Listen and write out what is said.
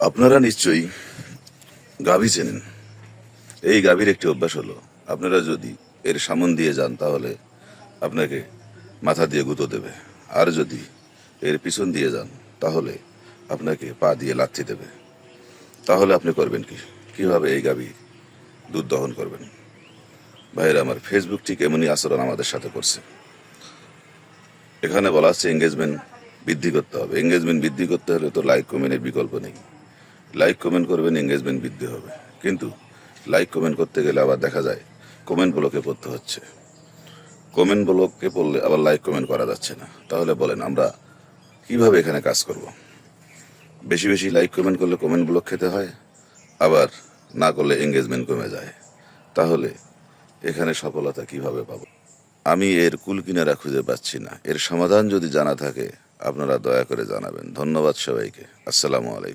আপনারা নিশ্চয়ই গাভী চেনেন। এই গাভীর একটি অভ্যাস হলো, আপনারা যদি এর সামন দিয়ে যান তাহলে আপনাকে মাথা দিয়ে গুঁতো দেবে, আর যদি এর পিছন দিয়ে যান তাহলে আপনাকে পা দিয়ে লাথি দেবে। তাহলে আপনি করবেন কি? কিভাবে এই গাভী দুধ দহন করবেন? ভাইয়েরা আমার, ফেসবুক ঠিক এমনই আচরণ আমাদের সাথে করছে। এখানে বলা হচ্ছে এঙ্গেজমেন্ট বৃদ্ধি করতে হবে। এঙ্গেজমেন্ট বৃদ্ধি করতে হলে তো লাইক কমেন্টের বিকল্প নেই। লাইক কমেন্ট করবেন, এঙ্গেজমেন্ট বৃদ্ধি হবে। কিন্তু লাইক কমেন্ট করতে গেলে আবার দেখা যায় কমেন্ট ব্লকে পড়তে হচ্ছে। কমেন্ট ব্লকে পড়লে আবার লাইক কমেন্ট করা যাচ্ছে না। তাহলে বলেন আমরা কিভাবে এখানে কাজ করব? বেশি বেশি লাইক কমেন্ট করলে কমেন্ট ব্লক খেতে হয়, আবার না করলে এঙ্গেজমেন্ট কমে যায়। তাহলে এখানে সফলতা কিভাবে পাবো? আমি এর কুল কিনারা খুঁজে পাচ্ছি না। এর সমাধান যদি জানা থাকে আপনারা দয়া করে জানাবেন। ধন্যবাদ সবাইকে। আসসালামু আলাইকুম।